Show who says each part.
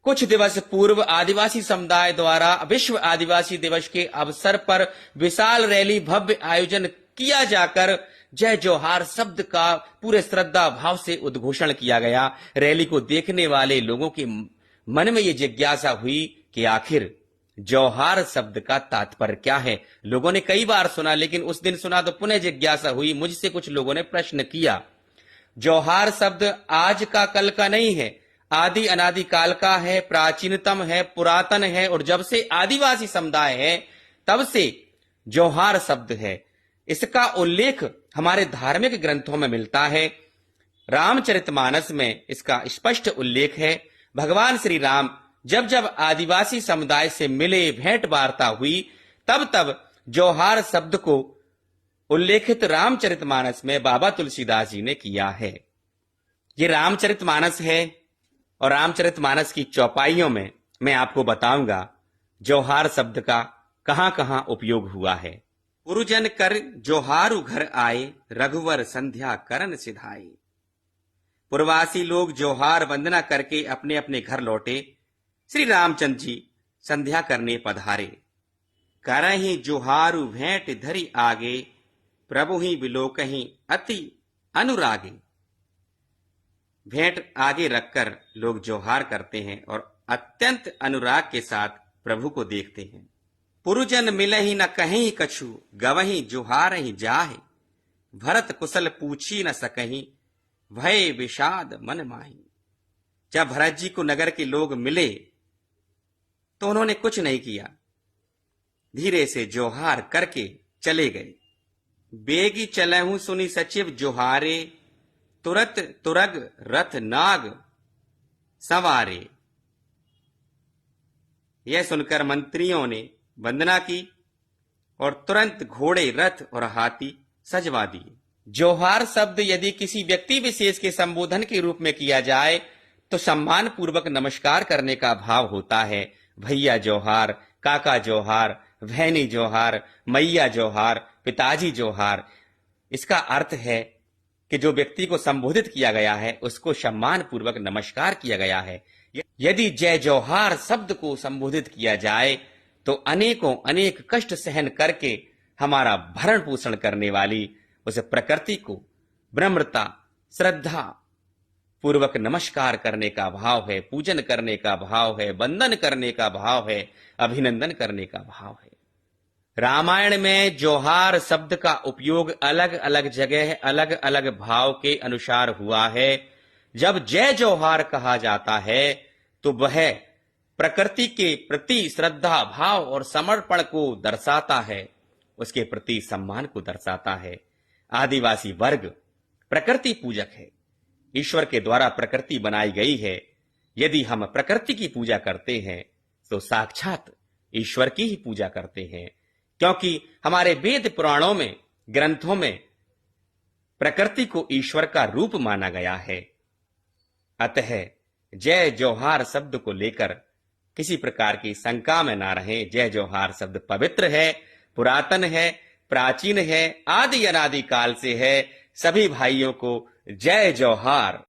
Speaker 1: कुछ दिवस पूर्व आदिवासी समुदाय द्वारा विश्व आदिवासी दिवस के अवसर पर विशाल रैली भव्य आयोजन किया जाकर जय जोहार शब्द का पूरे श्रद्धा भाव से उद्घोषण किया गया। रैली को देखने वाले लोगों के मन में ये जिज्ञासा हुई कि आखिर जोहार शब्द का तात्पर्य क्या है। लोगों ने कई बार सुना, लेकिन उस दिन सुना तो पुनः जिज्ञासा हुई। मुझसे कुछ लोगों ने प्रश्न किया। जोहार शब्द आज का कल का नहीं है, आदि अनादि काल का है, प्राचीनतम है, पुरातन है और जब से आदिवासी समुदाय है तब से जोहार शब्द है। इसका उल्लेख हमारे धार्मिक ग्रंथों में मिलता है। रामचरितमानस में इसका स्पष्ट उल्लेख है। भगवान श्री राम जब जब आदिवासी समुदाय से मिले, भेंट वार्ता हुई, तब तब जोहार शब्द को उल्लेखित रामचरितमानस में बाबा तुलसीदास जी ने किया है। ये रामचरितमानस है और रामचरितमानस की चौपाइयों में मैं आपको बताऊंगा जोहार शब्द का कहां कहां उपयोग हुआ है। पुरुजन कर जोहारु घर आए, रघुवर संध्या करन सिधाई। पूर्वासी लोग जोहार वंदना करके अपने अपने घर लौटे। श्री रामचंद्र जी संध्या करने पधारे। करहि जोहारु भेंट धरि आगे, प्रभु ही बिलोकहि अति अनुरागे। भेंट आगे रखकर लोग जोहार करते हैं और अत्यंत अनुराग के साथ प्रभु को देखते हैं। पुरुजन मिलहि न कहीं कछु, गवहि जोहारहि जाहे। भरत कुशल पूछी न सकहीं, भय विषाद मन माही। जब भरत जी को नगर के लोग मिले तो उन्होंने कुछ नहीं किया, धीरे से जोहार करके चले गए। बेगी चलहूं सुनी सचिव जोहारे, तुरत तुरग रथ नाग सवारे। यह सुनकर मंत्रियों ने वंदना की और तुरंत घोड़े, रथ और हाथी सजवा दिए। जोहार शब्द यदि किसी व्यक्ति विशेष के संबोधन के रूप में किया जाए तो सम्मान पूर्वक नमस्कार करने का भाव होता है। भैया जोहार, काका जोहार, भैनी जोहार, मैया जोहार, पिताजी जोहार। इसका अर्थ है कि जो व्यक्ति को संबोधित किया गया है उसको सम्मान पूर्वक नमस्कार किया गया है। यदि जय जोहार शब्द को संबोधित किया जाए तो अनेकों अनेक कष्ट सहन करके हमारा भरण पोषण करने वाली उस प्रकृति को विनम्रता, श्रद्धा पूर्वक नमस्कार करने का भाव है, पूजन करने का भाव है, वंदन करने का भाव है, अभिनंदन करने का भाव है। रामायण में जोहार शब्द का उपयोग अलग अलग जगह अलग अलग भाव के अनुसार हुआ है। जब जय जोहार कहा जाता है तो वह प्रकृति के प्रति श्रद्धा भाव और समर्पण को दर्शाता है, उसके प्रति सम्मान को दर्शाता है। आदिवासी वर्ग प्रकृति पूजक है, ईश्वर के द्वारा प्रकृति बनाई गई है। यदि हम प्रकृति की पूजा करते हैं तो साक्षात ईश्वर की ही पूजा करते हैं, क्योंकि हमारे वेद पुराणों में, ग्रंथों में प्रकृति को ईश्वर का रूप माना गया है। अतः जय जोहार शब्द को लेकर किसी प्रकार की शंका में ना रहें। जय जोहार शब्द पवित्र है, पुरातन है, प्राचीन है, आदि अनादि काल से है। सभी भाइयों को जय जोहार।